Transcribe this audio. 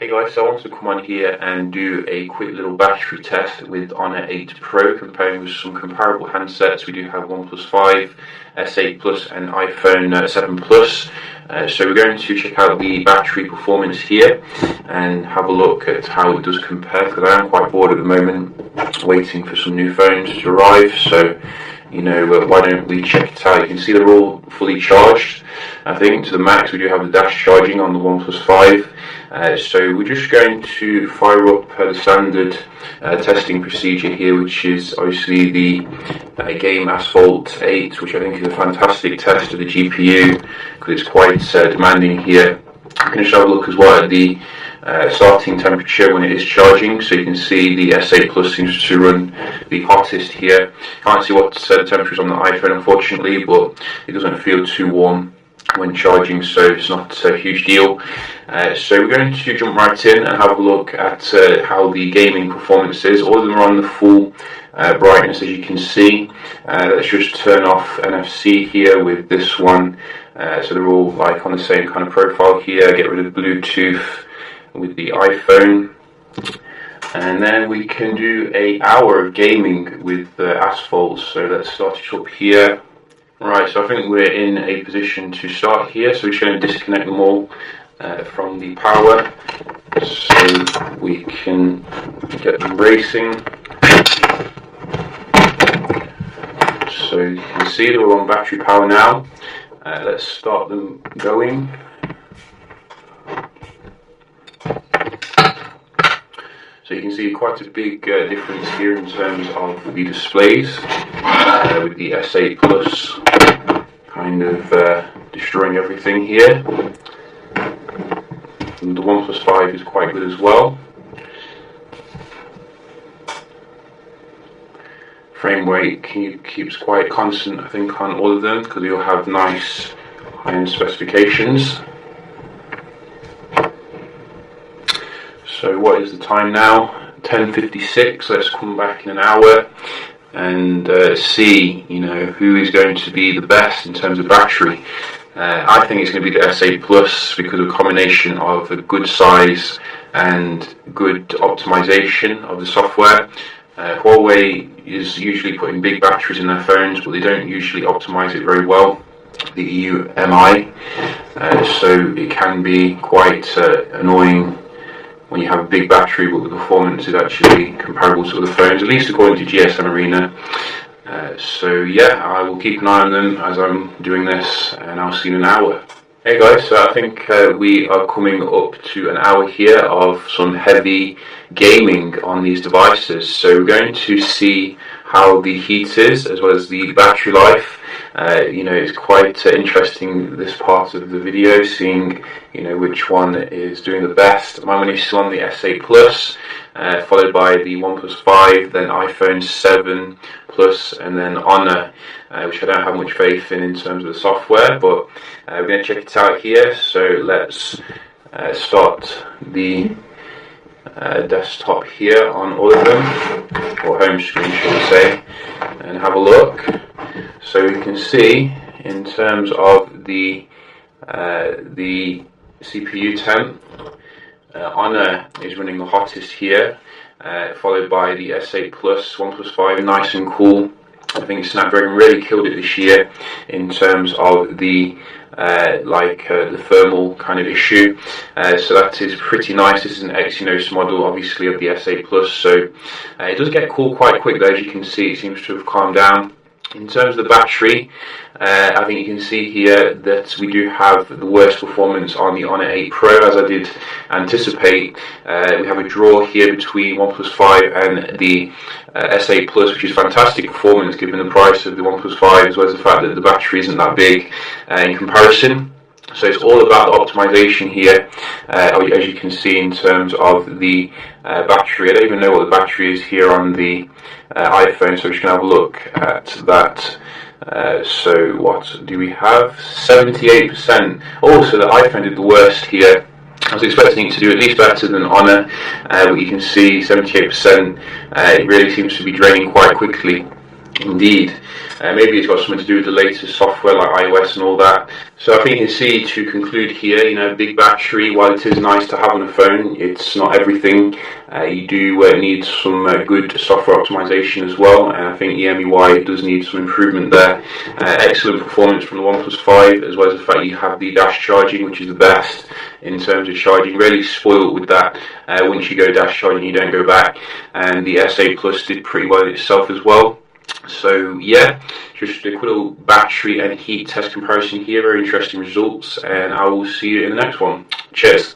Hey guys, so I wanted to come on here and do a quick little battery test with Honor 8 Pro, comparing with some comparable handsets. We do have OnePlus 5, S8 Plus and iPhone 7 Plus. So we're going to check out the battery performance here and have a look at how it does compare, because I am quite bored at the moment waiting for some new phones to arrive. So why don't we check it out? You can see they're all fully charged, I think, to the max. We do have the dash charging on the OnePlus 5. So we're just going to fire up the standard testing procedure here, which is obviously the game Asphalt 8, which I think is a fantastic test of the GPU because it's quite demanding here. You can just have a look as well at the starting temperature when it is charging. So you can see the S8 Plus seems to run the hottest here. Can't see what the temperature is on the iPhone, unfortunately, but it doesn't feel too warm when charging, so it's not a huge deal. So we're going to jump right in and have a look at how the gaming performance is. All of them are on the full brightness, as you can see. Let's just turn off NFC here with this one, so they're all like on the same kind of profile here. Get rid of Bluetooth with the iPhone, and then we can do an hour of gaming with Asphalt. So let's start it up here. Right, so I think we're in a position to start here, so we're just going to disconnect them all from the power so we can get them racing. So you can see they're all on battery power now. Let's start them going. So you can see quite a big difference here in terms of the displays, with the S8 Plus kind of destroying everything here. And the OnePlus 5 is quite good as well. Frame rate keeps quite constant, I think, on all of them, because they all have nice high-end specifications. So what is the time now? 10:56. Let's come back in an hour and see, who is going to be the best in terms of battery. I think it's going to be the S8 Plus because of a combination of a good size and good optimization of the software. Huawei is usually putting big batteries in their phones, but they don't usually optimize it very well, the EUMI, so it can be quite annoying when you have a big battery but the performance is actually comparable to other phones, at least according to GSM Arena. So yeah, I will keep an eye on them as I'm doing this, and I'll see you in an hour. Hey guys, so I think we are coming up to an hour here of some heavy gaming on these devices. So we're going to see how the heat is as well as the battery life. It's quite interesting, this part of the video, seeing which one is doing the best. My money is still on the S8 Plus, followed by the OnePlus 5, then iPhone 7 Plus, and then Honor, which I don't have much faith in terms of the software, but we're going to check it out here. So let's start the desktop here on all of them, or home screen should we say, and have a look. So we can see in terms of the CPU temp, Honor is running the hottest here, followed by the S8 Plus, OnePlus 5, nice and cool. I think Snapdragon really killed it this year in terms of the the thermal kind of issue. So that is pretty nice. This is an Exynos model, obviously, of the S8 Plus, so it does get cool quite quick though. As you can see, it seems to have calmed down. In terms of the battery, I think you can see here that we do have the worst performance on the Honor 8 Pro, as I did anticipate. We have a draw here between OnePlus 5 and the S8 Plus, which is fantastic performance given the price of the OnePlus 5, as well as the fact that the battery isn't that big in comparison. So it's all about the optimization here, as you can see in terms of the battery. I don't even know what the battery is here on the iPhone, so we're just going to have a look at that. So what do we have? 78%. Also, the iPhone did the worst here. I was expecting it to do at least better than Honor, but you can see 78%. It really seems to be draining quite quickly. Indeed. Maybe it's got something to do with the latest software like iOS and all that. So I think you can see, to conclude here, big battery, while it is nice to have on a phone, it's not everything. You do need some good software optimization as well, and I think the MUI does need some improvement there. Excellent performance from the OnePlus 5, as well as the fact you have the dash charging, which is the best in terms of charging. Really spoiled with that. Once you go dash charging, you don't go back, and the S8 Plus did pretty well itself as well. So yeah, just a quick little battery and heat test comparison here. Very interesting results, and I will see you in the next one. Cheers.